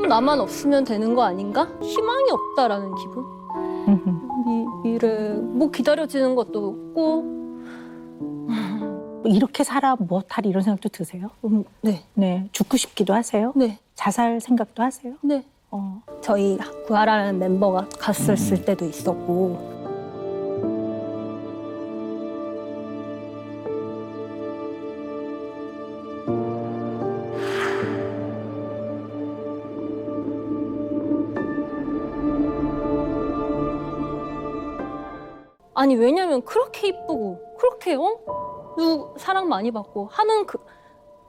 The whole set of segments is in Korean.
그럼 나만 없으면 되는 거 아닌가? 희망이 없다라는 기분? 미래 뭐 기다려지는 것도 없고. 이렇게 살아 못할 이런 생각도 드세요? 네. 네. 죽고 싶기도 하세요? 네. 자살 생각도 하세요? 네. 저희 구하라는 멤버가 갔었을 때도 있었고. 아니 왜냐면 그렇게 이쁘고 그렇게 사랑 많이 받고 하는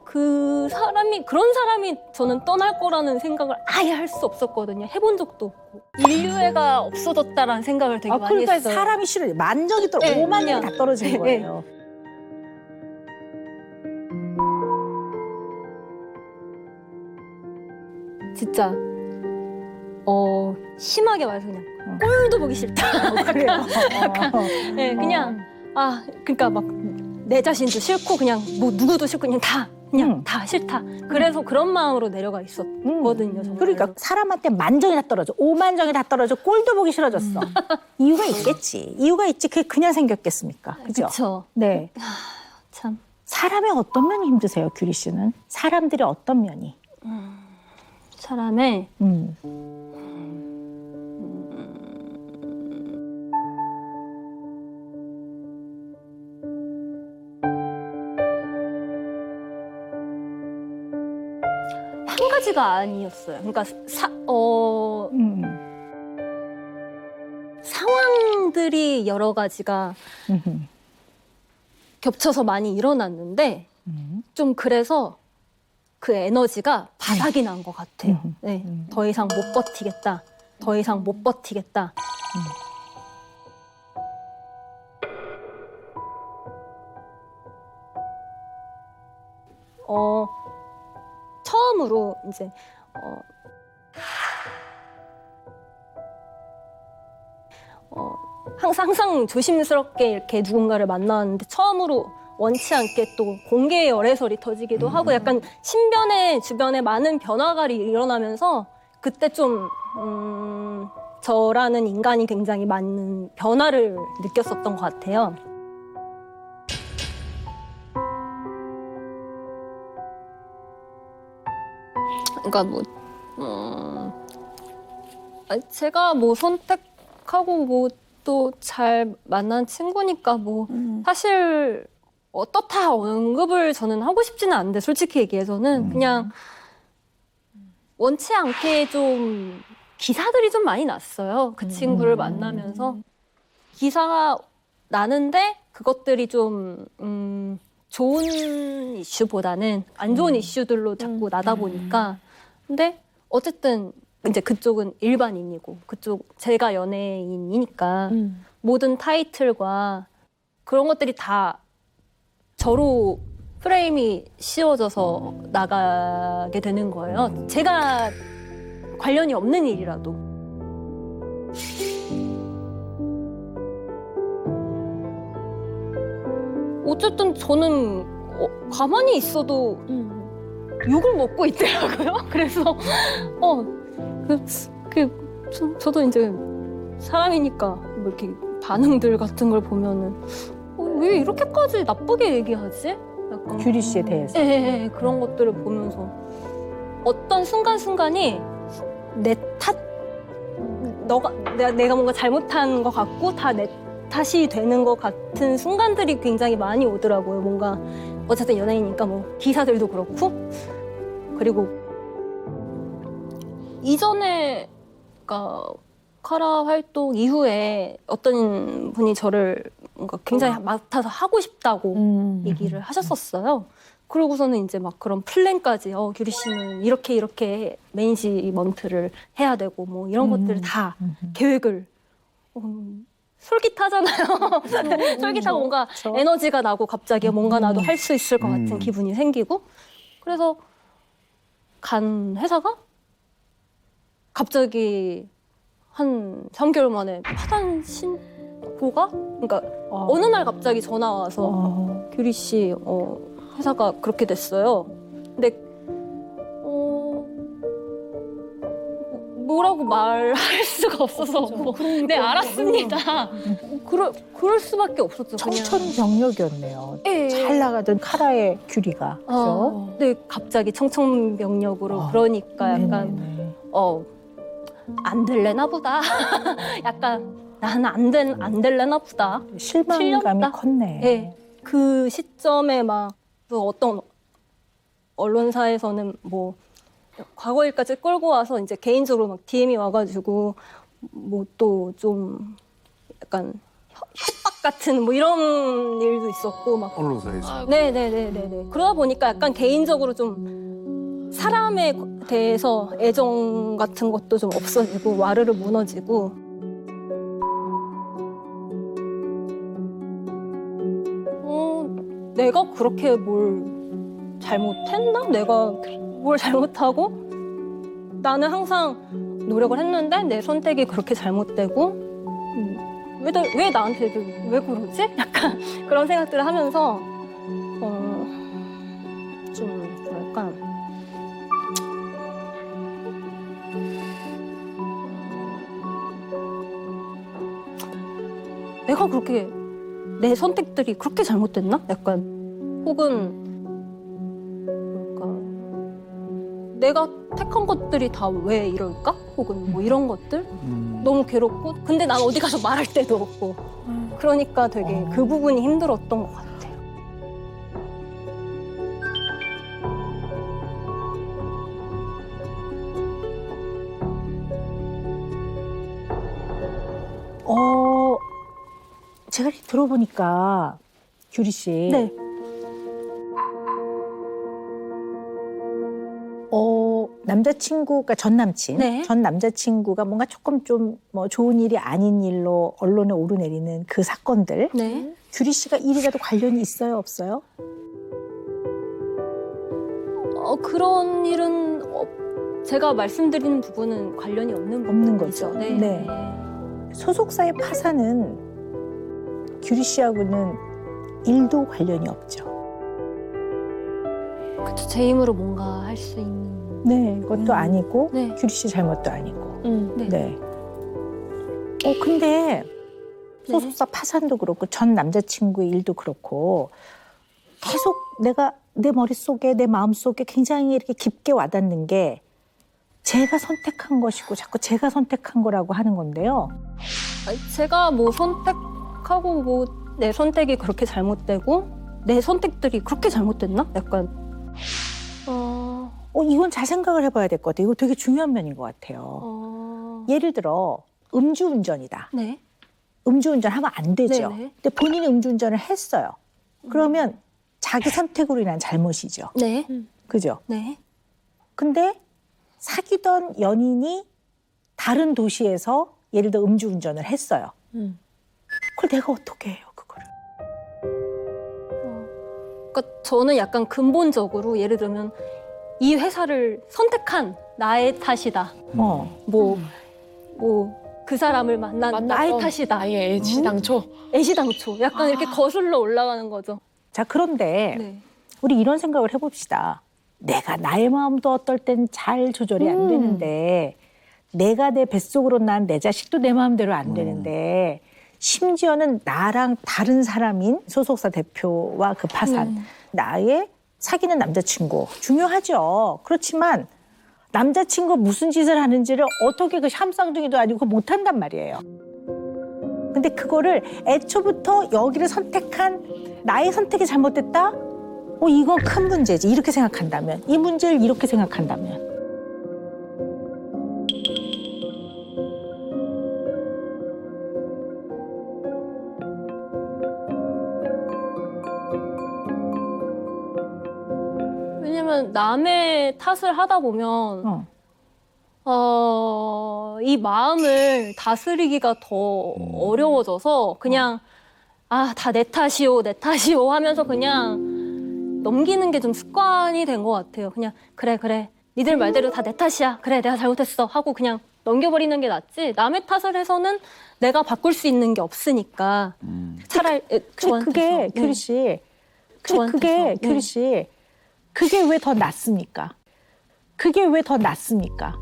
그 사람이 그런 사람이 저는 떠날 거라는 생각을 아예 할 수 없었거든요. 해본 적도 없고 인류애가 없어졌다라는 생각을 되게 많이 그러니까 했어요. 사람이 싫어요. 만정이 떨어 네, 5만 명이 그냥. 다 떨어지는 네, 거예요. 진짜 심하게 말해서 그냥 꼴도 보기 싫다. 그래요. 네, 그냥 그러니까 막 내 자신도 싫고 그냥 뭐 누구도 싫고 그냥 다 싫다. 그래서 그런 마음으로 내려가 있었거든요. 정말. 그러니까 사람한테 만정이 다 떨어져. 5만 정이 다 떨어져. 꼴도 보기 싫어졌어. 이유가 있겠지. 이유가 있지. 그게 그냥 생겼겠습니까? 그죠? 그렇죠. 네. 참. 사람의 어떤 면이 힘드세요, 규리 씨는? 사람들의 어떤 면이? 사람의 한 가지가 아니었어요. 그러니까 상황들이 여러 가지가 겹쳐서 많이 일어났는데 좀 그래서 그 에너지가 바닥이 난 것 같아요. 네, 더 이상 못 버티겠다. 더 이상 못 버티겠다. 처음으로 이제 항상 조심스럽게 이렇게 누군가를 만나는데 처음으로 원치 않게 또 공개 열애설이 터지기도 하고 약간 신변의 주변에 많은 변화가 일어나면서 그때 좀 저라는 인간이 굉장히 많은 변화를 느꼈었던 것 같아요. 그러니까 제가 선택하고 또 잘 만난 친구니까 사실 어떻다 언급을 저는 하고 싶지는 않은데 솔직히 얘기해서는 그냥 원치 않게 좀 기사들이 좀 많이 났어요. 그 친구를 만나면서 기사가 나는데 그것들이 좀 좋은 이슈보다는 안 좋은 이슈들로 자꾸 나다 보니까 근데 어쨌든 이제 그쪽은 일반인이고 그쪽 제가 연예인이니까 모든 타이틀과 그런 것들이 다 저로 프레임이 씌워져서 나가게 되는 거예요. 제가 관련이 없는 일이라도. 어쨌든 저는 가만히 있어도 욕을 먹고 있더라고요. 그래서 저도 이제 사람이니까 뭐 이렇게 반응들 같은 걸 보면은 왜 이렇게까지 나쁘게 얘기하지? 약간 규리 씨에 대해서. 네, 그런 것들을 보면서 어떤 순간순간이 내 탓, 내가 뭔가 잘못한 것 같고 다 내 탓이 되는 것 같은 순간들이 굉장히 많이 오더라고요. 뭔가 어쨌든 연예인이니까 기사들도 그렇고 그리고 이전에 그러니까 카라 활동 이후에 어떤 분이 저를 뭔가 굉장히 맡아서 하고 싶다고 얘기를 하셨었어요. 그러고서는 이제 막 그런 플랜까지 규리 씨는 이렇게 매니지먼트를 해야 되고 이런 것들을 다 계획을 솔깃하잖아요. 솔깃하고 뭔가 에너지가 나고 갑자기 뭔가 나도 할 수 있을 것 같은 기분이 생기고 그래서 간 회사가 갑자기 한 3개월 만에 파산 신고가 그러니까 어느 날 갑자기 전화 와서 규리 씨 회사가 그렇게 됐어요. 근데 뭐라고 말할 수가 없어서 뭐, 네 알았습니다. 그럴 수밖에 없었죠. 그냥. 청천벽력이었네요. 예, 예. 잘 나가던 카라의 규리가. 그죠? 네, 갑자기 청천벽력으로 그러니까 약간 네네네. 안 될래나 보다. 약간 나는 안 될래나 보다. 실망감이 틀렸다. 컸네. 네, 그 시점에 막 그 어떤 언론사에서는 뭐 과거 일까지 끌고 와서 이제 개인적으로 막 DM이 와가지고 뭐 또 좀 약간 협박 같은 뭐 이런 일도 있었고 막. 언론사에서. 네네네네네. 그러다 보니까 약간 개인적으로 좀 사람에 대해서 애정 같은 것도 좀 없어지고 와르르 무너지고. 내가 그렇게 뭘 잘못했나? 내가 뭘 잘못하고? 나는 항상 노력을 했는데 내 선택이 그렇게 잘못되고 왜 나한테 왜 그러지? 약간 그런 생각들을 하면서 좀 뭐랄까 내가 그렇게 내 선택들이 그렇게 잘못됐나? 약간 혹은 뭐랄까 내가 택한 것들이 다 왜 이럴까? 혹은 뭐 이런 것들 너무 괴롭고 근데 난 어디 가서 말할 데도 없고 그러니까 되게 그 부분이 힘들었던 것 같아요. 제가 이렇게 들어보니까 규리 씨. 네. 남자친구가 전 남친, 네. 전 남자친구가 뭔가 조금 좀 뭐 좋은 일이 아닌 일로 언론에 오르내리는 그 사건들. 네. 규리 씨가 일이라도 관련이 있어요, 없어요? 그런 일은 제가 말씀드리는 부분은 관련이 없는 없는 부분이죠. 거죠. 네. 네. 소속사의 파산은 규리 씨하고는 일도 관련이 없죠. 그쵸, 제 힘으로 뭔가 할 수 있는. 네, 그것도 아니고 네. 규리 씨 잘못도 아니고. 네. 네. 근데 소속사 파산도 그렇고 전 남자친구의 일도 그렇고 계속 내가 내 머릿속에 내 마음속에 굉장히 이렇게 깊게 와닿는 게 제가 선택한 것이고 자꾸 제가 선택한 거라고 하는 건데요. 제가 뭐 선택하고 뭐 내 선택이 그렇게 잘못되고 내 선택들이 그렇게 잘못됐나? 약간 이건 잘 생각을 해봐야 될 것 같아요. 이거 되게 중요한 면인 것 같아요. 예를 들어 음주운전이다. 네. 음주운전하면 안 되죠. 네네. 근데 본인이 음주운전을 했어요. 그러면 자기 선택으로 인한 잘못이죠. 네. 그죠? 네. 근데 사귀던 연인이 다른 도시에서 예를 들어 음주운전을 했어요. 그걸 내가 어떻게 해요, 그거를? 그러니까 저는 약간 근본적으로 예를 들면 이 회사를 선택한 나의 탓이다. 뭐 그 사람을 만난 나의 탓이다. 아예 애시당초. 애시당초. 약간 이렇게 거슬러 올라가는 거죠. 자, 그런데 네. 우리 이런 생각을 해봅시다. 내가 나의 마음도 어떨 땐 잘 조절이 안 되는데 내가 내 뱃속으로 난 내 자식도 내 마음대로 안 되는데 심지어는 나랑 다른 사람인 소속사 대표와 그 파산, 나의 사귀는 남자친구 중요하죠. 그렇지만 남자친구 무슨 짓을 하는지를 어떻게 그 샴쌍둥이도 아니고 그거 못한단 말이에요. 근데 그거를 애초부터 여기를 선택한 나의 선택이 잘못됐다? 이건 큰 문제지. 이렇게 생각한다면. 이 문제를 이렇게 생각한다면. 왜냐면 남의 탓을 하다 보면 이 마음을 다스리기가 더 어려워져서 그냥 다 내 탓이오 하면서 그냥 넘기는 게 좀 습관이 된 것 같아요. 그냥 그래 니들 말대로 다 내 탓이야. 그래 내가 잘못했어 하고 그냥 넘겨버리는 게 낫지. 남의 탓을 해서는 내가 바꿀 수 있는 게 없으니까 차라리 그게 규리 씨, 그게 규리 씨, 그게 왜 더 낫습니까? 그게 왜 더 낫습니까?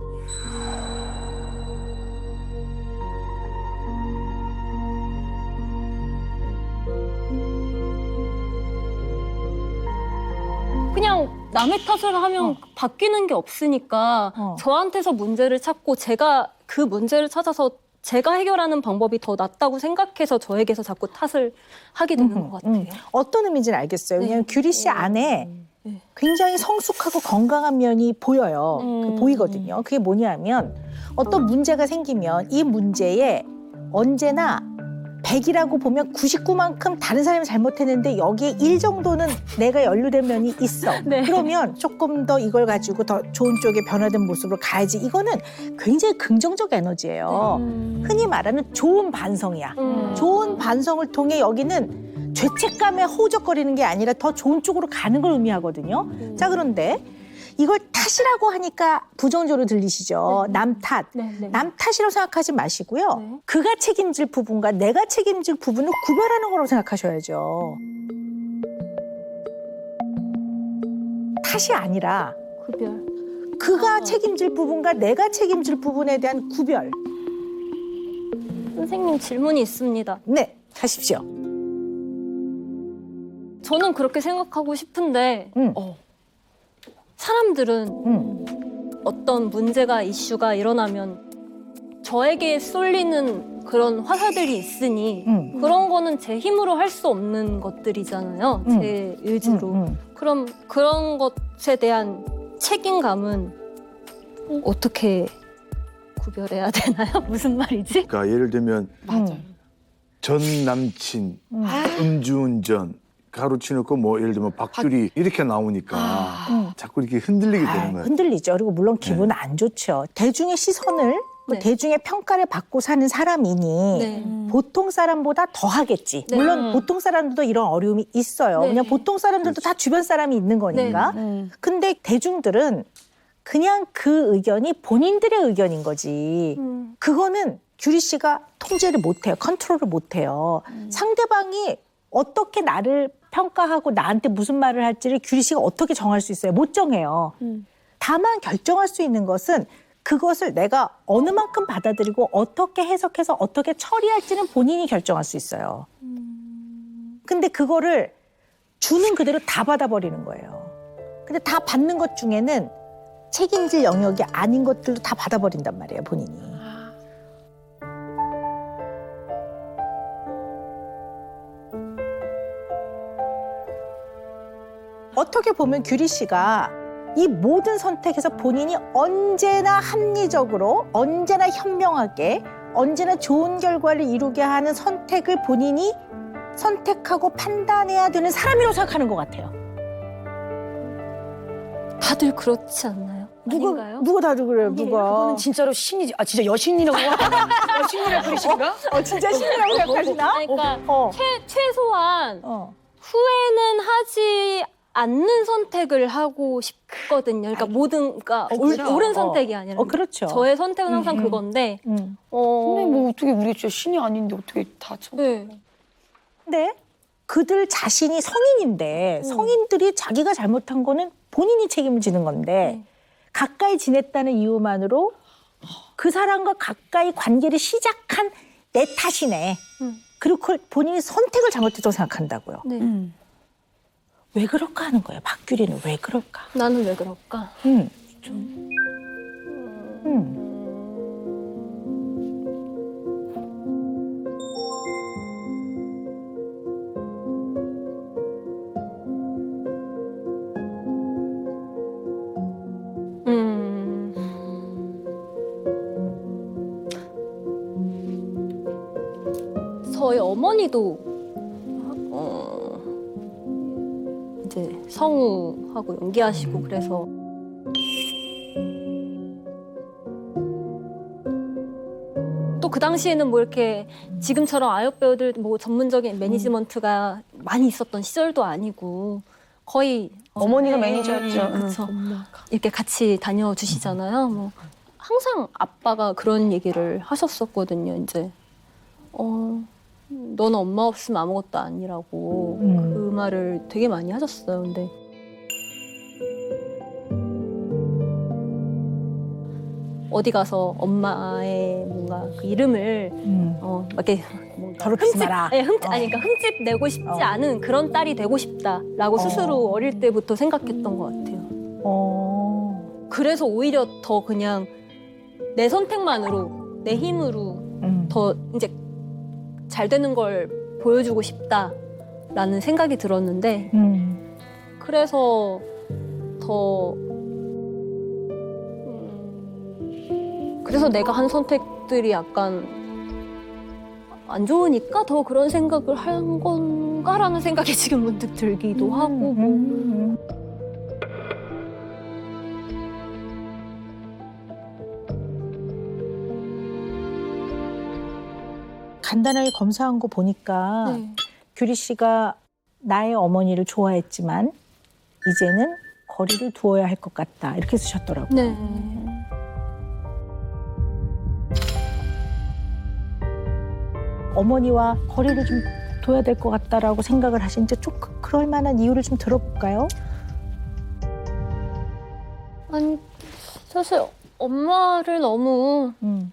남의 탓을 하면 바뀌는 게 없으니까 저한테서 문제를 찾고 제가 그 문제를 찾아서 제가 해결하는 방법이 더 낫다고 생각해서 저에게서 자꾸 탓을 하게 되는 것 같아요. 어떤 의미인지는 알겠어요. 왜냐하면 네. 규리 씨 안에 굉장히 성숙하고 건강한 면이 보여요. 보이거든요. 그게 뭐냐면 어떤 문제가 생기면 이 문제에 언제나 100이라고 보면 99만큼 다른 사람이 잘못했는데 여기에 1 정도는 내가 연루된 면이 있어. 네. 그러면 조금 더 이걸 가지고 더 좋은 쪽에 변화된 모습으로 가야지. 이거는 굉장히 긍정적 에너지예요. 흔히 말하는 좋은 반성이야. 좋은 반성을 통해 여기는 죄책감에 허우적거리는 게 아니라 더 좋은 쪽으로 가는 걸 의미하거든요. 자, 그런데 이걸 탓이라고 하니까 부정적으로 들리시죠. 남 탓. 남 탓이라고 생각하지 마시고요. 네. 그가 책임질 부분과 내가 책임질 부분을 구별하는 거라고 생각하셔야죠. 탓이 아니라 구별. 그가 책임질 부분과 내가 책임질 부분에 대한 구별. 선생님 질문이 있습니다. 네, 하십시오. 저는 그렇게 생각하고 싶은데 사람들은 어떤 문제가 이슈가 일어나면 저에게 쏠리는 그런 화살들이 있으니 그런 거는 제 힘으로 할 수 없는 것들이잖아요. 제 의지로. 그럼 그런 것에 대한 책임감은 어떻게 구별해야 되나요? 무슨 말이지? 그러니까 예를 들면 맞아요. 전 남친, 음주운전, 가로치놓고 뭐 예를 들면 박규리 이렇게 나오니까 자꾸 이렇게 흔들리게 되는 거예요. 흔들리죠. 그리고 물론 기분은 안 좋죠. 대중의 시선을 그 네. 대중의 평가를 받고 사는 사람이니 네. 보통 사람보다 더 하겠지. 네. 물론 보통 사람들도 이런 어려움이 있어요. 네. 그냥 보통 사람들도 다 주변 사람이 있는 거니까. 근데 대중들은 그냥 그 의견이 본인들의 의견인 거지. 그거는 규리 씨가 통제를 못해요. 컨트롤을 못해요. 상대방이 어떻게 나를 평가하고 나한테 무슨 말을 할지를 규리 씨가 어떻게 정할 수 있어요? 못 정해요. 다만 결정할 수 있는 것은 그것을 내가 어느 만큼 받아들이고 어떻게 해석해서 어떻게 처리할지는 본인이 결정할 수 있어요. 근데 그거를 주는 그대로 다 받아버리는 거예요. 근데 다 받는 것 중에는 책임질 영역이 아닌 것들도 다 받아버린단 말이에요, 본인이. 어떻게 보면 규리 씨가 이 모든 선택에서 본인이 언제나 합리적으로, 언제나 현명하게, 언제나 좋은 결과를 이루게 하는 선택을 본인이 선택하고 판단해야 되는 사람이라고 생각하는 것 같아요. 다들 그렇지 않나요? 아닌가요? 누가 다들 그래요, 누가. 그거는 진짜로 신이지. 아 진짜 여신이라고. 여신이라 그러신가? 진짜 신이라고 생각하시나? 그러니까 어. 최소한 어. 후회는 하지 않는 선택을 하고 싶거든요. 그러니까 그러니까 그렇죠. 옳은 선택이 아니라. 그렇죠. 저의 선택은 항상 그건데. 근데 뭐 어떻게 우리 진짜 신이 아닌데 어떻게 다 쳐? 네. 근데 그들 자신이 성인인데 성인들이 자기가 잘못한 거는 본인이 책임을 지는 건데 가까이 지냈다는 이유만으로 그 사람과 가까이 관계를 시작한 내 탓이네. 그리고 그걸 본인이 선택을 잘못했다고 생각한다고요. 네. 왜 그럴까 하는 거예요. 박규리는 왜 그럴까? 나는 왜 그럴까? 저희 어머니도 이제 성우하고 연기하시고 그래서 또 그 당시에는 뭐 이렇게 지금처럼 아역 배우들 뭐 전문적인 매니지먼트가 많이 있었던 시절도 아니고 거의 어머니가 매니저였죠. 그렇죠. 이렇게 같이 다녀주시잖아요. 뭐 항상 아빠가 그런 얘기를 하셨었거든요. 이제 너는 엄마 없으면 아무것도 아니라고 그 말을 되게 많이 하셨어요. 근데 어디 가서 엄마의 뭔가 그 이름을 막 이렇게 더럽히지 마라. 아니 그러니까 흠집 내고 싶지 않은 그런 딸이 되고 싶다라고 스스로 어릴 때부터 생각했던 것 같아요. 그래서 오히려 더 그냥 내 선택만으로 내 힘으로 더 이제 잘 되는 걸 보여주고 싶다라는 생각이 들었는데 그래서 더 그래서 내가 한 선택들이 약간 안 좋으니까 더 그런 생각을 한 건가라는 생각이 지금 문득 들기도 하고 뭐. 간단하게 검사한 거 보니까 네. 규리 씨가 나의 어머니를 좋아했지만 이제는 거리를 두어야 할 것 같다 이렇게 쓰셨더라고요. 네. 어머니와 거리를 좀 둬야 될 것 같다라고 생각을 하신지 좀 그럴 만한 이유를 좀 들어볼까요? 아니 사실 엄마를 너무 음.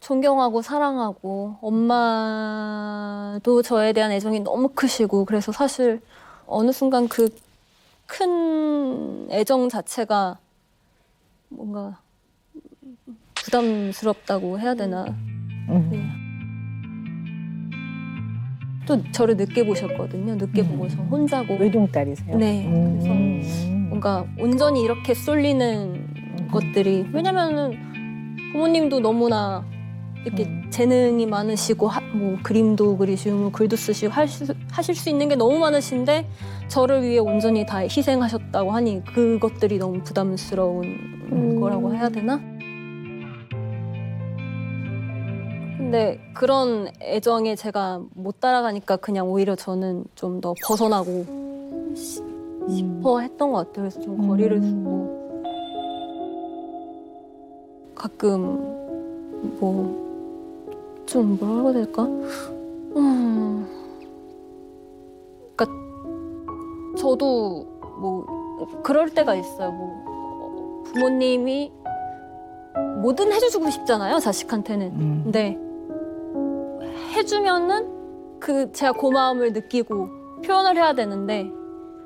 존경하고 사랑하고 엄마도 저에 대한 애정이 너무 크시고 그래서 사실 어느 순간 그 큰 애정 자체가 뭔가 부담스럽다고 해야 되나. 네. 또 저를 늦게 보셨거든요. 늦게 보고서 혼자고. 외동딸이세요? 네. 그래서 뭔가 온전히 이렇게 쏠리는 것들이 왜냐면은 부모님도 너무나 이렇게 재능이 많으시고 뭐 그림도 그리시고 뭐 글도 쓰시고 하실 수 있는 게 너무 많으신데 저를 위해 온전히 다 희생하셨다고 하니 그것들이 너무 부담스러운 거라고 해야 되나? 근데 그런 애정에 제가 못 따라가니까 그냥 오히려 저는 좀 더 벗어나고 싶어 했던 것 같아요. 그래서 좀 거리를 두고 가끔 뭐 좀 뭐라고 해야 될까? 그러니까 저도 뭐 그럴 때가 있어요. 뭐 부모님이 뭐든 해주고 싶잖아요, 자식한테는. 근데 해주면은 그 제가 고마움을 느끼고 표현을 해야 되는데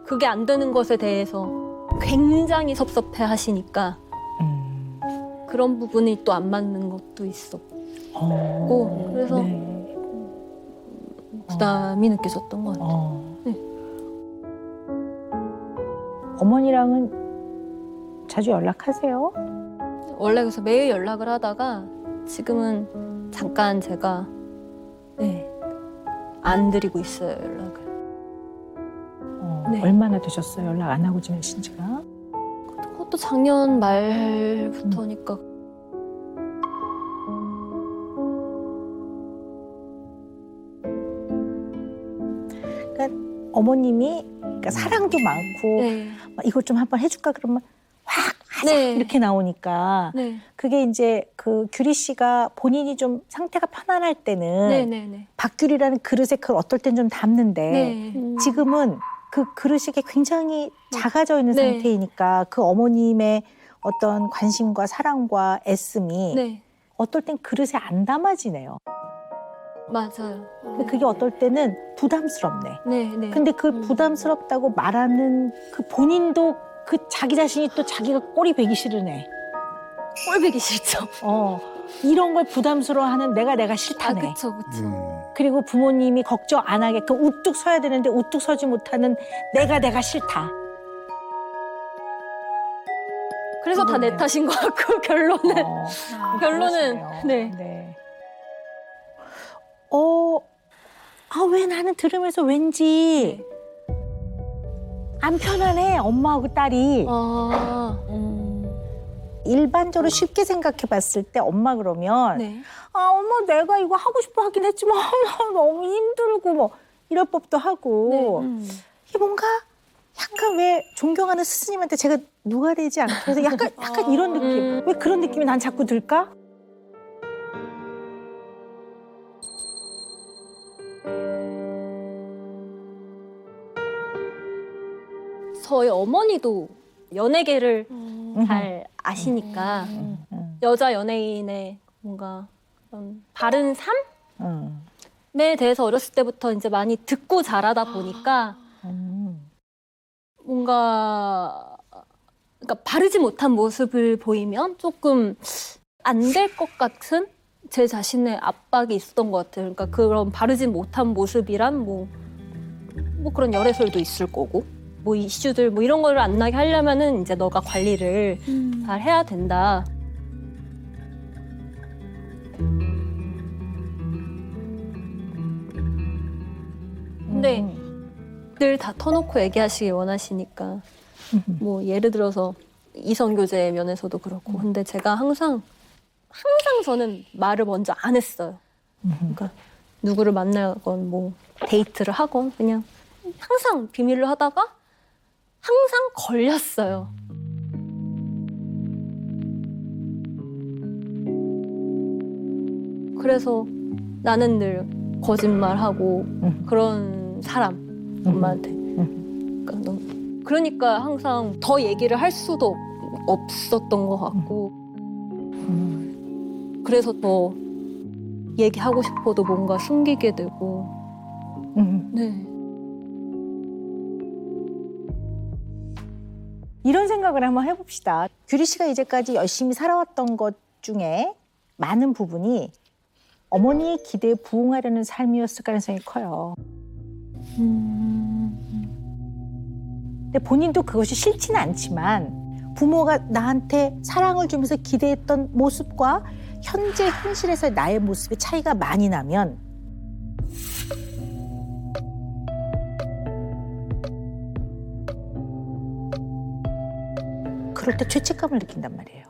그게 안 되는 것에 대해서 굉장히 섭섭해 하시니까 그런 부분이 또 안 맞는 것도 있었고 그래서 네. 부담이 느껴졌던 것 같아요. 네. 어머니랑은 자주 연락하세요? 원래 그래서 매일 연락을 하다가 지금은 잠깐 제가 안 드리고 있어요, 연락을. 네. 얼마나 되셨어요? 연락 안 하고 지내신 지가? 그것도 작년 말부터니까. 어머님이 그러니까 사랑도 많고 네. 이걸 좀 한번 해줄까 그러면 확 하자 네. 이렇게 나오니까 네. 그게 이제 그 규리 씨가 본인이 좀 상태가 편안할 때는 네네네. 박규리라는 그릇에 그걸 어떨 땐 좀 담는데 네. 지금은 그 그릇이 굉장히 작아져 있는 네. 상태이니까 그 어머님의 어떤 관심과 사랑과 애씀이 네. 어떨 땐 그릇에 안 담아지네요. 맞아요. 근데 그게 어떨 때는 부담스럽네. 네, 네. 근데 그 부담스럽다고 말하는 그 본인도 그 자기 자신이 또 자기가 꼴이 배기 싫으네. 꼴보기 싫죠. 이런 걸 부담스러워하는 내가 싫다네. 그쵸. 그리고 부모님이 걱정 안 하게끔 우뚝 서야 되는데 우뚝 서지 못하는 내가 싫다. 그래서 다 내 탓인 것 같고 결론은 결론은 그러시네요. 네. 왜 나는 들으면서 왠지 안 편안해 엄마하고 딸이. 일반적으로 쉽게 생각해 봤을 때 엄마 그러면 네. 엄마 내가 이거 하고 싶어 하긴 했지만 너무 힘들고 뭐 이럴 법도 하고 이게 뭔가 약간 왜 존경하는 스승님한테 제가 누가 되지 않게 해서 약간 이런 느낌. 왜 그런 느낌이 난 자꾸 들까? 저희 어머니도 연예계를 잘 아시니까 여자 연예인의 뭔가 그런 바른 삶에 대해서 어렸을 때부터 이제 많이 듣고 자라다 보니까 뭔가 그러니까 바르지 못한 모습을 보이면 조금 안 될 것 같은 제 자신의 압박이 있었던 것 같아요. 그러니까 그런 바르지 못한 모습이란 뭐 그런 열애설도 있을 거고 뭐 이슈들 뭐 이런 거를 안 나게 하려면은 이제 너가 관리를 잘 해야 된다. 근데 늘 다 터놓고 얘기하시길 원하시니까 뭐 예를 들어서 이성교제 면에서도 그렇고 근데 제가 항상 저는 말을 먼저 안 했어요. 그러니까 누구를 만나건 뭐 데이트를 하건 그냥 항상 비밀로 하다가 항상 걸렸어요. 그래서 나는 늘 거짓말하고 그런 사람 엄마한테. 그러니까 항상 더 얘기를 할 수도 없었던 것 같고 그래서 더 얘기하고 싶어도 뭔가 숨기게 되고 네. 이런 생각을 한번 해봅시다. 규리 씨가 이제까지 열심히 살아왔던 것 중에 많은 부분이 어머니의 기대에 부응하려는 삶이었을 가능성이 커요. 근데 본인도 그것이 싫지는 않지만 부모가 나한테 사랑을 주면서 기대했던 모습과 현재 현실에서의 나의 모습의 차이가 많이 나면 그럴 때 죄책감을 느낀단 말이에요.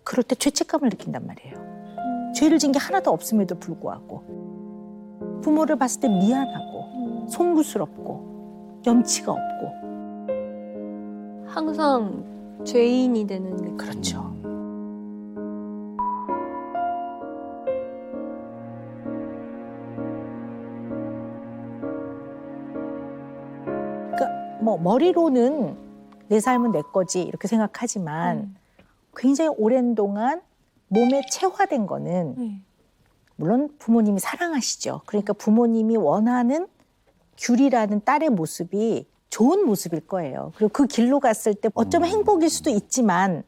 그럴 때 죄책감을 느낀단 말이에요. 죄를 진 게 하나도 없음에도 불구하고 부모를 봤을 때 미안하고 송구스럽고 염치가 없고 항상 죄인이 되는 느낌. 그렇죠. 그러니까 뭐 머리로는 내 삶은 내 거지 이렇게 생각하지만 굉장히 오랜 동안 몸에 체화된 거는 물론 부모님이 사랑하시죠. 그러니까 부모님이 원하는 규리라는 딸의 모습이 좋은 모습일 거예요. 그리고 그 길로 갔을 때 어쩌면 행복일 수도 있지만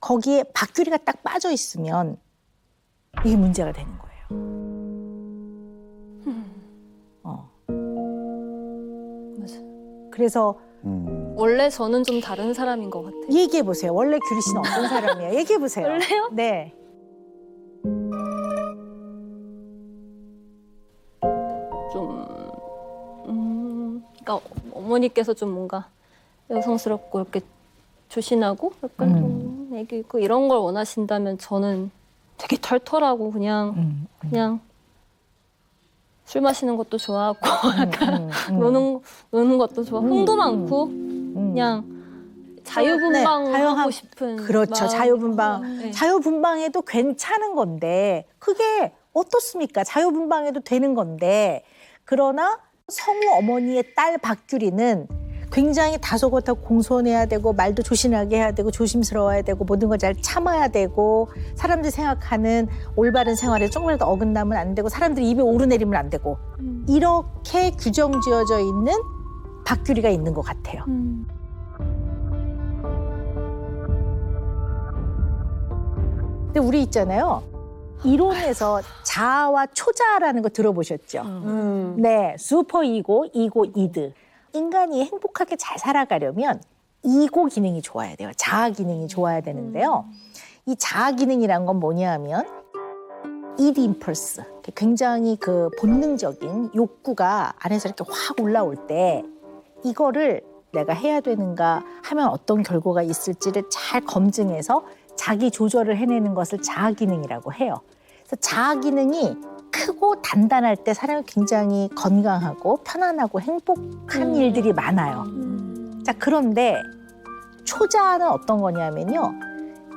거기에 박규리가 딱 빠져 있으면 이게 문제가 되는 거예요. 맞아요. 그래서 원래 저는 좀 다른 사람인 것 같아요. 얘기해 보세요. 원래 규리 씨는 어떤 사람이에요? 얘기해 보세요. 원래요? 네. 그러니까 어머니께서 좀 뭔가 여성스럽고 이렇게 조신하고 약간 좀 애기 있고 이런 걸 원하신다면 저는 되게 털털하고 그냥 술 마시는 것도 좋아하고 약간 노는 것도 좋아. 흥도 많고 그냥 자유분방하고 네, 싶은 그렇죠. 마음이 자유분방. 네. 자유분방해도 괜찮은 건데 그게 어떻습니까? 자유분방해도 되는 건데 그러나 성우 어머니의 딸 박규리는 굉장히 다소곳하고 공손해야 되고 말도 조신하게 해야 되고 조심스러워야 되고 모든 걸 잘 참아야 되고 사람들이 생각하는 올바른 생활에 조금이라도 어긋나면 안 되고 사람들이 입에 오르내리면 안 되고 이렇게 규정 지어져 있는 박규리가 있는 것 같아요. 근데 우리 있잖아요. 이론에서 자아와 초자아라는 거 들어보셨죠? 네, 슈퍼 이고, 이드. 인간이 행복하게 잘 살아가려면 이고 기능이 좋아야 돼요. 자아 기능이 좋아야 되는데요. 이 자아 기능이란 건 뭐냐 하면 이드 임펄스, 굉장히 그 본능적인 욕구가 안에서 이렇게 확 올라올 때 이거를 내가 해야 되는가 하면 어떤 결과가 있을지를 잘 검증해서 자기 조절을 해내는 것을 자아 기능이라고 해요. 그래서 자아 기능이 크고 단단할 때 사람이 굉장히 건강하고 편안하고 행복한 일들이 많아요. 자, 그런데 초자아는 어떤 거냐면요.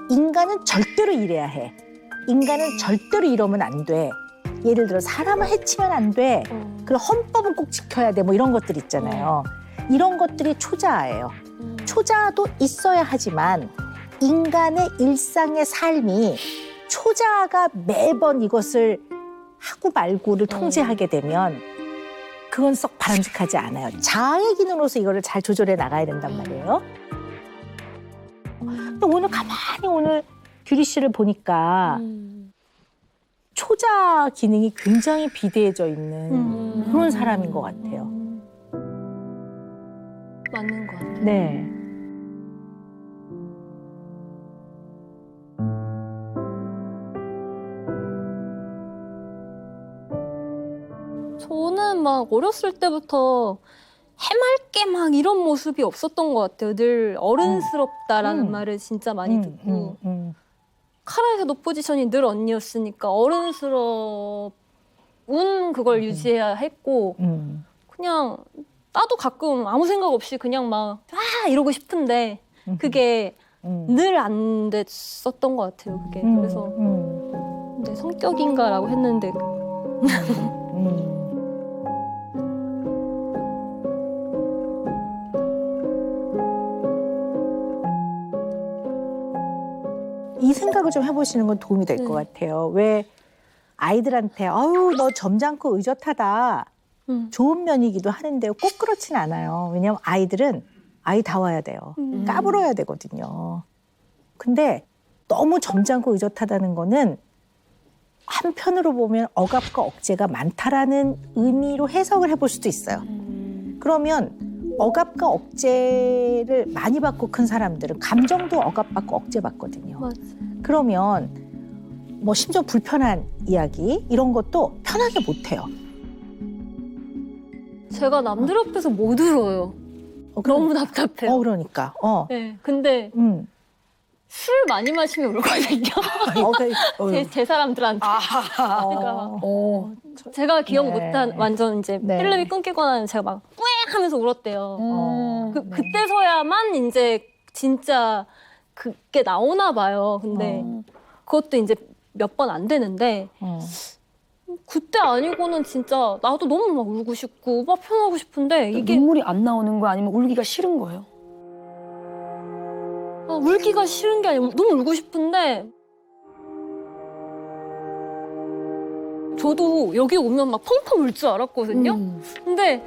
인간은 절대로 이래야 해. 인간은 절대로 이러면 안 돼. 예를 들어 사람을 해치면 안 돼. 그리고 헌법은 꼭 지켜야 돼. 뭐 이런 것들 있잖아요. 이런 것들이 초자아예요. 초자아도 있어야 하지만 인간의 일상의 삶이 초자아가 매번 이것을 하고 말고를 통제하게 되면 그건 썩 바람직하지 않아요. 자아의 기능으로서 이거를 잘 조절해 나가야 된단 말이에요. 근데 오늘 가만히 오늘 규리 씨를 보니까 초자 기능이 굉장히 비대해져 있는 그런 사람인 것 같아요. 맞는 것 같아요. 네. 저는 막 어렸을 때부터 해맑게 막 이런 모습이 없었던 것 같아요. 늘 어른스럽다라는 말을 진짜 많이 듣고 카라에서도 포지션이 늘 언니였으니까 어른스러운 그걸 유지해야 했고 그냥 나도 가끔 아무 생각 없이 그냥 막 이러고 싶은데 그게 늘 안 됐었던 것 같아요. 그게 그래서 내 성격인가라고 했는데 이 생각을 좀 해보시는 건 도움이 될 것 같아요. 왜 아이들한테 아유 너 점잖고 의젓하다 좋은 면이기도 하는데요. 꼭 그렇진 않아요. 왜냐하면 아이들은 아이다워야 돼요. 까불어야 되거든요. 근데 너무 점잖고 의젓하다는 거는 한편으로 보면 억압과 억제가 많다라는 의미로 해석을 해볼 수도 있어요. 그러면 억압과 억제를 많이 받고 큰 사람들은 감정도 억압받고 억제받거든요. 맞아. 그러면 뭐 심지어 불편한 이야기 이런 것도 편하게 못해요. 제가 남들 앞에서 못 울어요. 너무 답답해요. 그러니까. 네, 근데 술 많이 마시면 울거든요. 제 사람들한테. 그러니까 제가 기억 네. 못한 완전 이제 네. 필름이 끊기거나 제가 막 뿌앵 하면서 울었대요. 그때서야만 이제 진짜 그게 나오나 봐요. 근데 그것도 이제 몇 번 안 되는데 그때 아니고는 진짜 나도 너무 막 울고 싶고 막 표현하고 싶은데 이게 눈물이 안 나오는 거야? 아니면 울기가 싫은 거예요? 울기가 싫은 게 아니고 너무 울고 싶은데 저도 여기 오면 막 펑펑 울 줄 알았거든요. 근데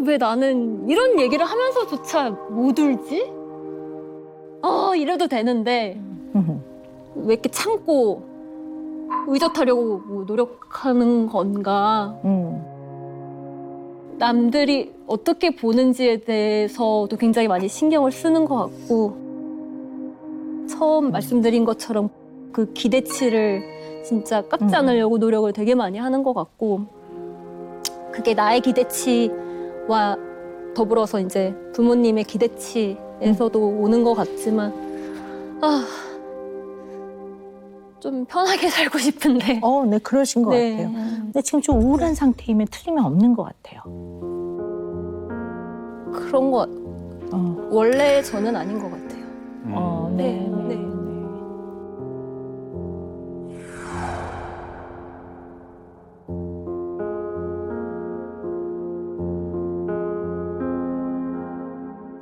왜 나는 이런 얘기를 하면서조차 못 울지? 이래도 되는데 왜 이렇게 참고 의젓하려고 뭐 노력하는 건가? 남들이 어떻게 보는지에 대해서도 굉장히 많이 신경을 쓰는 것 같고 처음 말씀드린 것처럼 그 기대치를 진짜 깎지 않으려고 노력을 되게 많이 하는 것 같고 그게 나의 기대치와 더불어서 이제 부모님의 기대치에서도 오는 것 같지만 좀 편하게 살고 싶은데 네, 그러신 것 같아요. 근데 지금 좀 우울한 상태이면 틀림이 없는 것 같아요. 그런 거 원래 저는 아닌 것 같아요. 네.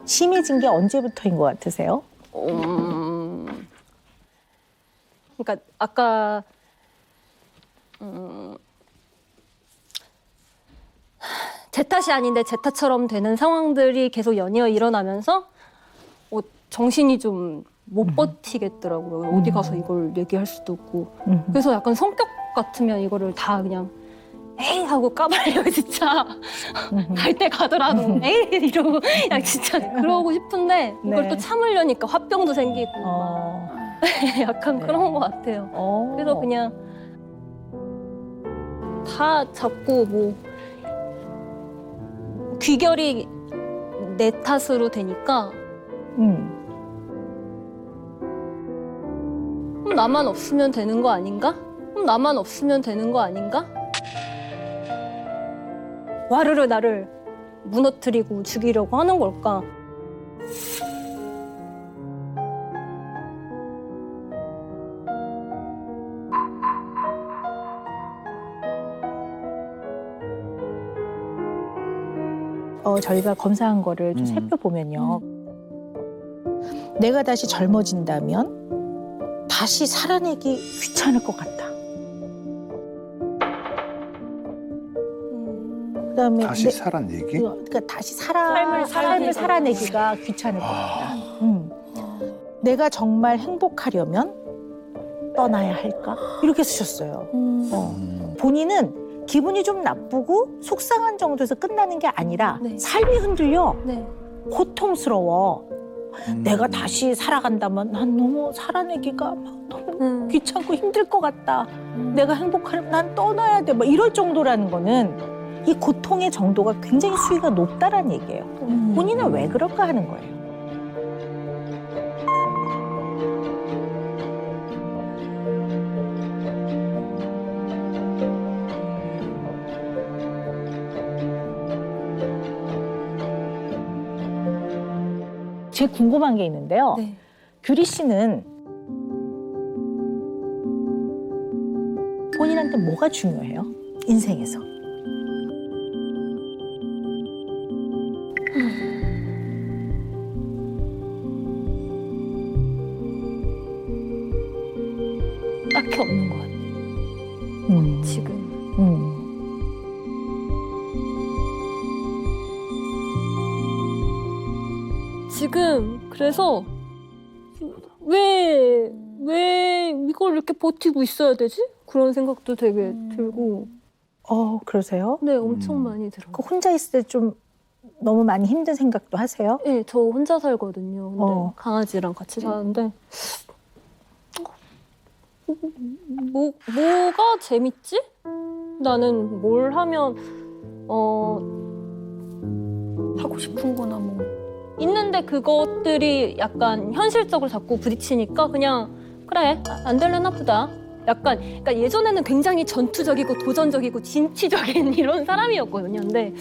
심해진 게 언제부터인 것 같으세요? 그러니까 아까 제 탓이 아닌데 제 탓처럼 되는 상황들이 계속 연이어 일어나면서 정신이 좀 못 버티겠더라고요. 어디 가서 이걸 얘기할 수도 없고. 그래서 약간 성격 같으면 이거를 다 그냥 에이 하고 까발려요 진짜. 갈 때 가더라도 에이 이러고 그냥 진짜 그러고 싶은데 이걸 또 참으려니까 화병도 생기고 약간 그런 것 같아요. 그래서 그냥 다 자꾸 뭐 귀결이 내 탓으로 되니까 나만 없으면 되는 거 아닌가? 나만 없으면 되는 거 아닌가? 와르르 나를 무너뜨리고 죽이려고 하는 걸까? 저희가 검사한 거를 좀 살펴보면요. 내가 다시 젊어진다면 다시 살아내기 귀찮을 것 같다. 그다음에 다시 살란 얘기? 그러니까 다시 삶을 살아내기가 귀찮을 것 같다. 내가 정말 행복하려면 떠나야 할까? 이렇게 쓰셨어요. 본인은 기분이 좀 나쁘고 속상한 정도에서 끝나는 게 아니라 네. 삶이 흔들려 네. 고통스러워. 내가 다시 살아간다면 난 너무 살아내기가 막 너무 귀찮고 힘들 것 같다. 내가 행복하려면 난 떠나야 돼. 막 이럴 정도라는 거는 이 고통의 정도가 굉장히 수위가 높다라는 얘기예요. 본인은 왜 그럴까 하는 거예요. 제 궁금한 게 있는데요. 네. 규리 씨는 본인한테 뭐가 중요해요? 인생에서. 딱히 없는 것 같아요. 지금. 지금 그래서 왜 이걸 이렇게 버티고 있어야 되지? 그런 생각도 되게 들고. 그러세요? 네, 엄청 많이 들어요. 그 혼자 있을 때 좀 너무 많이 힘든 생각도 하세요? 네, 저 혼자 살거든요. 근데 강아지랑 같이 사는데 뭐가 재밌지? 나는 뭘 하면 하고 싶은 거나 뭐 있는데 그것들이 약간 현실적으로 자꾸 부딪히니까 그냥 그래 안 될래나 보다. 약간 그러니까 예전에는 굉장히 전투적이고 도전적이고 진취적인 이런 사람이었거든요. 근데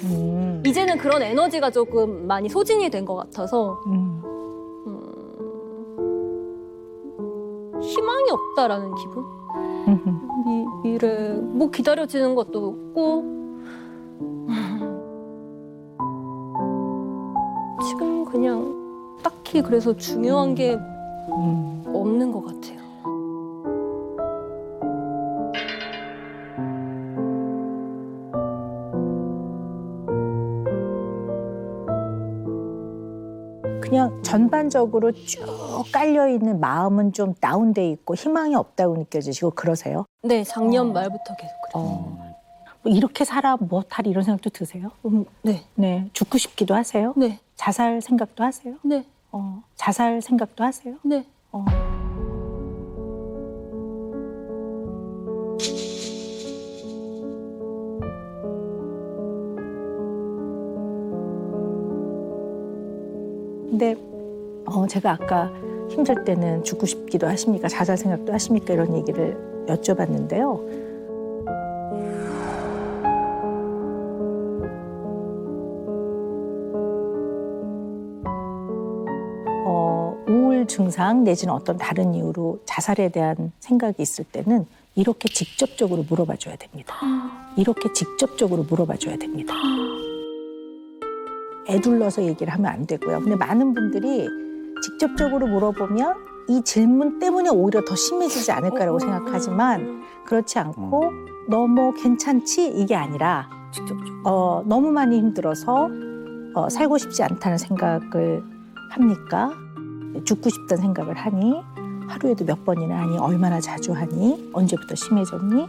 이제는 그런 에너지가 조금 많이 소진이 된 것 같아서 희망이 없다라는 기분? 미래 뭐 기다려지는 것도 없고 지금 그냥 딱히 그래서 중요한 게 없는 것 같아요. 그냥 전반적으로 쭉 깔려있는 마음은 좀 다운돼 있고 희망이 없다고 느껴지시고 그러세요? 네, 작년 말부터 계속 그래요. 뭐 이렇게 살아 못할 이런 생각도 드세요? 네, 네. 죽고 싶기도 하세요? 네, 자살 생각도 하세요? 네, 자살 생각도 하세요? 네. 근데 제가 아까 힘들 때는 죽고 싶기도 하십니까? 자살 생각도 하십니까? 이런 얘기를 여쭤봤는데요. 우울 증상 내지는 어떤 다른 이유로 자살에 대한 생각이 있을 때는 이렇게 직접적으로 물어봐 줘야 됩니다. 이렇게 직접적으로 물어봐 줘야 됩니다. 애둘러서 얘기를 하면 안 되고요. 근데 많은 분들이 직접적으로 물어보면 이 질문 때문에 오히려 더 심해지지 않을까라고 생각하지만 그렇지 않고 너무 괜찮지? 이게 아니라 직접적으로 너무 많이 힘들어서 살고 싶지 않다는 생각을 합니까? 죽고 싶다는 생각을 하니? 하루에도 몇 번이나 하니? 얼마나 자주 하니? 언제부터 심해졌니?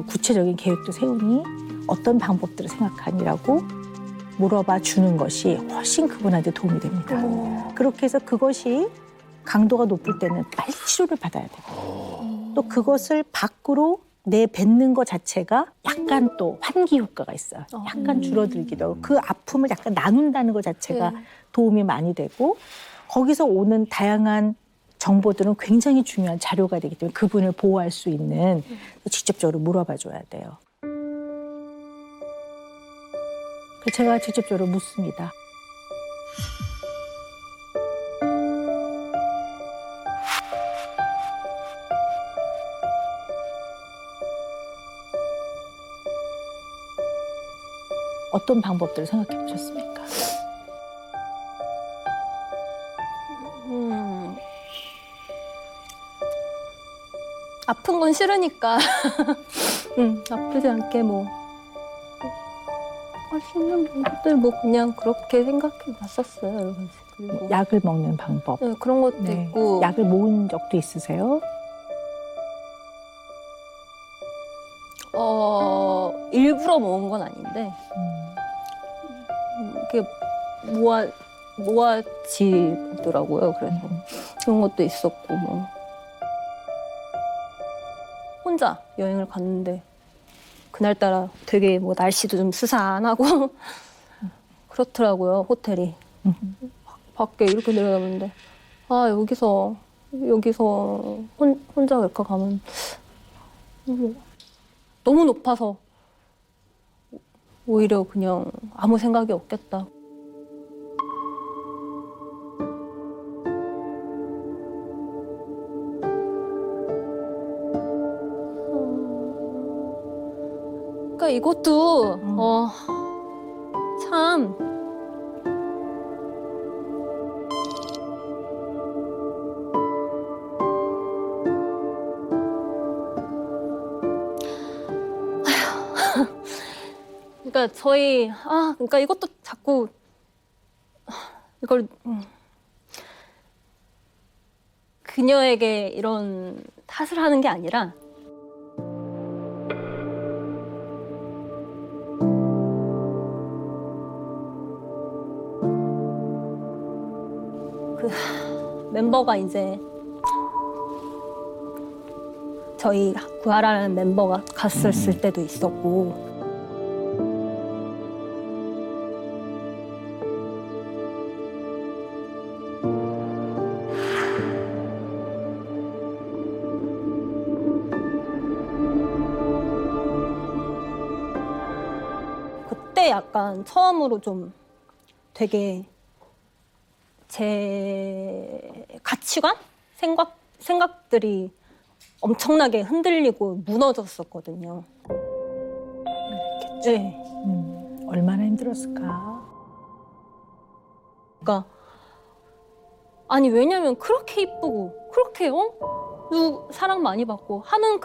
구체적인 계획도 세우니? 어떤 방법들을 생각하니라고 물어봐 주는 것이 훨씬 그분한테 도움이 됩니다. 그렇게 해서 그것이 강도가 높을 때는 빨리 치료를 받아야 돼요. 또 그것을 밖으로 내뱉는 것 자체가 약간 또 환기 효과가 있어요. 약간 줄어들기도 하고 그 아픔을 약간 나눈다는 것 자체가 도움이 많이 되고 거기서 오는 다양한 정보들은 굉장히 중요한 자료가 되기 때문에 그분을 보호할 수 있는 직접적으로 물어봐 줘야 돼요. 제가 직접적으로 묻습니다. 어떤 방법들을 생각해 보셨습니까? 아픈 건 싫으니까 아프지 않게 뭐 할 수 있는 방법들 뭐 그냥 그렇게 생각해 봤었어요. 여러 가지. 그리고 약을 먹는 방법. 네, 그런 것도 네. 있고 약을 모은 적도 있으세요? 일부러 먹은 건 아닌데 이렇게 모아지더라고요. 그래서 그런 것도 있었고 뭐 혼자 여행을 갔는데 그날따라 되게 뭐 날씨도 좀 스산하고 그렇더라고요. 호텔이 밖에 이렇게 내려다보는데 아 여기서 혼자 외과 가면 너무 높아서 오히려 그냥 아무 생각이 없겠다. 그러니까 이것도 참 그러니까 그러니까 이것도 자꾸 이걸 그녀에게 이런 탓을 하는 게 아니라 그 멤버가 이제 저희 구하라는 멤버가 갔었을 때도 있었고 그때 약간 처음으로 좀 되게 제 가치관? 생각들이 엄청나게 흔들리고 무너졌었거든요. 네. 얼마나 힘들었을까? 그러니까 아니 왜냐면 그렇게 이쁘고 그렇게 사랑 많이 받고 하는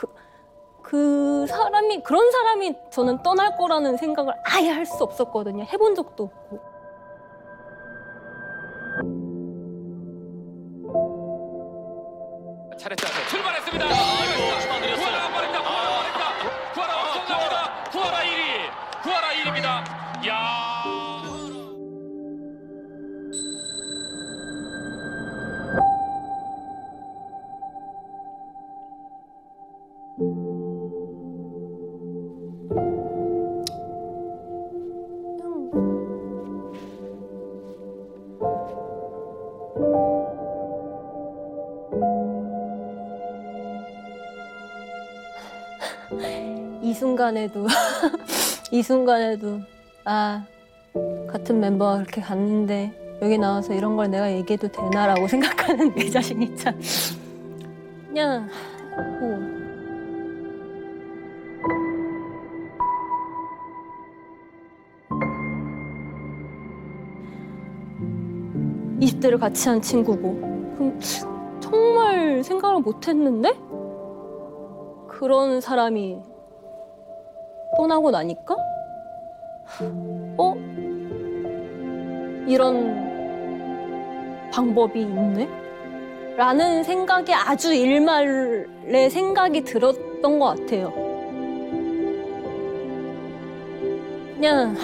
그런 사람이 저는 떠날 거라는 생각을 아예 할 수 없었거든요. 해본 적도 없고. 차례차례 출발했습니다. 구하라 빠릅니다. 구하라 엄청납니다. 구하라 1위. 구하라 1위입니다. 야. 이 순간에도 같은 멤버가 그렇게 갔는데 여기 나와서 이런 걸 내가 얘기해도 되나라고 생각하는 내 자신이 참 그냥 뭐 20대를 같이 한 친구고 그럼 정말 생각을 못했는데 그런 사람이 떠나고 나니까 이런 방법이 있네? 라는 생각이 아주 일말의 생각이 들었던 것 같아요. 그냥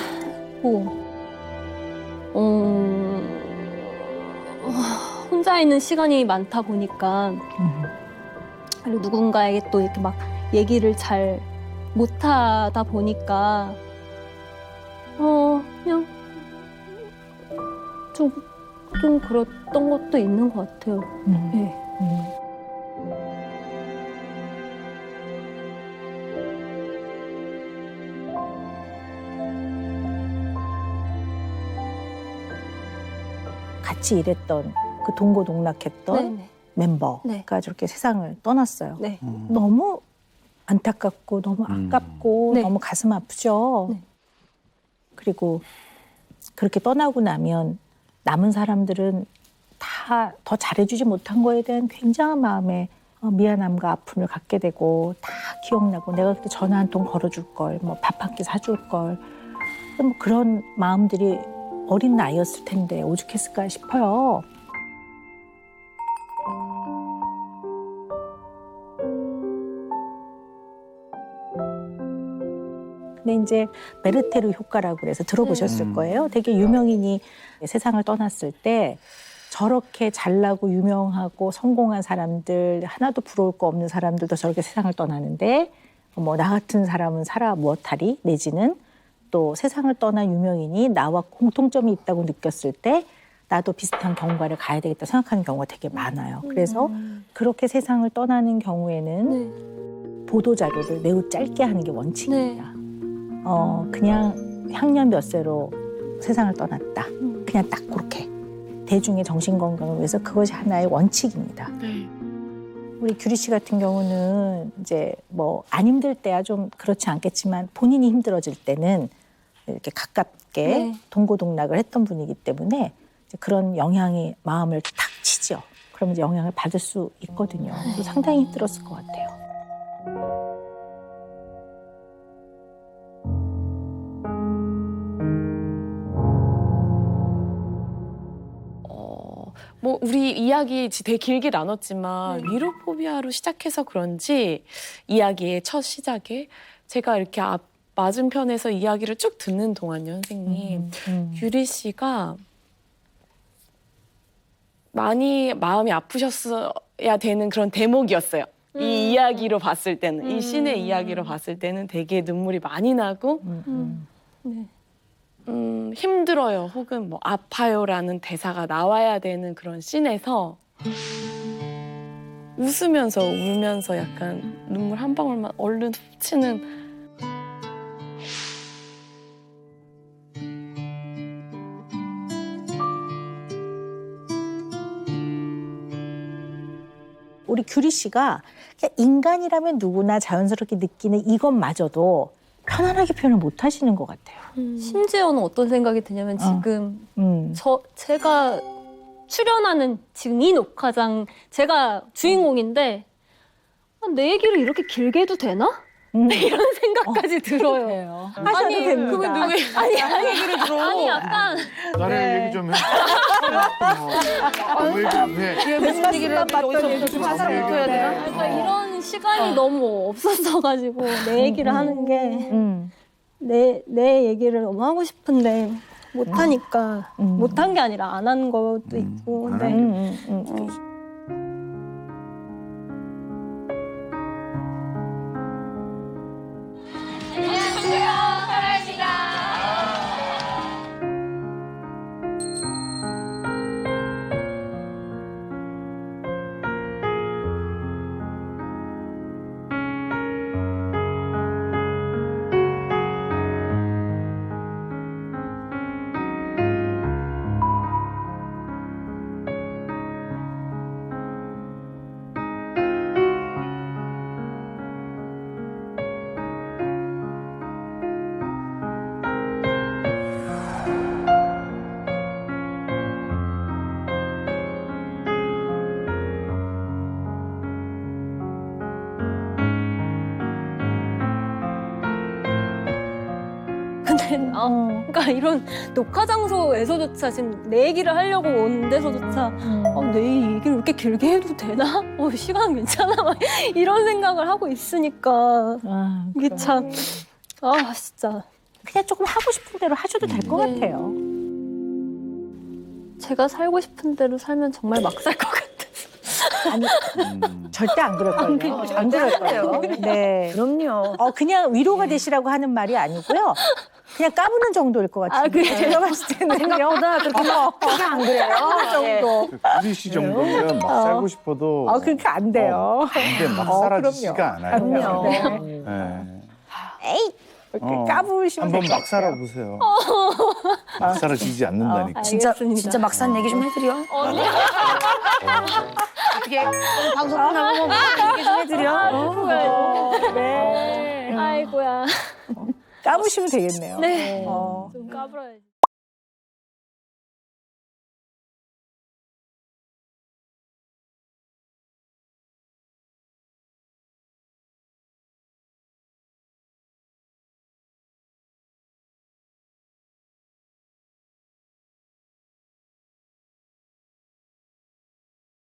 혼자 있는 시간이 많다 보니까 그리고 누군가에게 또 이렇게 막 얘기를 잘 못하다 보니까 그냥 좀 그랬던 것도 있는 것 같아요. 네. 같이 일했던 그 동고동락했던 네네. 멤버가 네. 저렇게 세상을 떠났어요. 네. 너무 안타깝고 너무 아깝고 네. 너무 가슴 아프죠. 네. 그리고 그렇게 떠나고 나면 남은 사람들은 다 더 잘해주지 못한 거에 대한 굉장한 마음에 미안함과 아픔을 갖게 되고 다 기억나고 내가 그때 전화 한 통 걸어줄 걸, 뭐 밥 한 끼 사줄 걸 뭐 그런 마음들이 어린 나이였을 텐데 오죽했을까 싶어요. 근데 이제 메르테르 효과라고 그래서 들어보셨을 거예요. 되게 유명인이 세상을 떠났을 때 저렇게 잘나고 유명하고 성공한 사람들, 하나도 부러울 거 없는 사람들도 저렇게 세상을 떠나는데 뭐 나 같은 사람은 살아 무엇하리 내지는 또 세상을 떠난 유명인이 나와 공통점이 있다고 느꼈을 때 나도 비슷한 경과를 가야 되겠다 생각하는 경우가 되게 많아요. 그래서 그렇게 세상을 떠나는 경우에는 보도자료를 매우 짧게 하는 게 원칙입니다. 그냥 향년 몇 세로 세상을 떠났다. 그냥 딱 그렇게. 대중의 정신건강을 위해서 그것이 하나의 원칙입니다. 우리 규리 씨 같은 경우는 이제 뭐 안 힘들 때야 좀 그렇지 않겠지만 본인이 힘들어질 때는 이렇게 가깝게 동고동락을 했던 분이기 때문에 이제 그런 영향이 마음을 탁 치죠. 그러면 이제 영향을 받을 수 있거든요. 그래서 상당히 힘들었을 것 같아요. 뭐 우리 이야기 되게 길게 나눴지만 위로포비아로 시작해서 그런지 이야기의 첫 시작에 제가 이렇게 맞은편에서 이야기를 쭉 듣는 동안요, 선생님. 규리 씨가 많이 마음이 아프셨어야 되는 그런 대목이었어요. 이 이야기로 봤을 때는, 이 신의 이야기로 봤을 때는 되게 눈물이 많이 나고 힘들어요. 혹은 뭐 아파요라는 대사가 나와야 되는 그런 씬에서 웃으면서 울면서 약간 눈물 한 방울만 얼른 훔치는 우리 규리 씨가 그냥 인간이라면 누구나 자연스럽게 느끼는 이것마저도 편안하게 표현을 못 하시는 것 같아요. 심지어는 어떤 생각이 드냐면 지금 제가 출연하는 지금 이 녹화장 제가 주인공인데 내 얘기를 이렇게 길게 해도 되나? 이런 생각까지 들어요. 하셔도 됩니다. 그건 누구의 얘기를 들어? 아니 약간 나를 얘기 좀 해. 왜 좀 해? 무슨 얘기를 여기서 좀 화살을 입혀야 되나? 그러니까 이런 시간이 너무 없었어가지고 내 얘기를 하는 게 내 얘기를 너무 하고 싶은데 못하니까 못한 게 아니라 안 한 것도 있고 근데 그러니까 이런 녹화 장소에서조차 지금 내 얘기를 하려고 온 데서조차 내 얘기를 이렇게 길게 해도 되나? 시간 괜찮아? 막 이런 생각을 하고 있으니까 이게 참 진짜 그냥 조금 하고 싶은 대로 하셔도 될 것 같아요. 제가 살고 싶은 대로 살면 정말 막 살 것 같아요. 아니, 절대 안 그럴걸요. 안 그럴걸요. 네. 그럼요. 그냥 위로가 되시라고 하는 말이 아니고요. 그냥 까부는 정도일 것 같아요. 그래요? 제가 봤을 때는 생각보다 그렇게 안 그래요. 정도. 규리 씨 정도면 막 살고 싶어도 그렇게 안 돼요. 근데 막 사라지지가 않아요. 그럼요. 네. 에이! 이렇게 까부시면 한번 될 것 막 같아요. 살아보세요. 막 사라지지 않는다니까. 진짜 막상 얘기 좀 해드려. 어떻게 방송 끝나고 뭐 얘기 좀 해드려. 네. 아이고야. 까부시면 되겠네요. 네. 좀 까불어야지.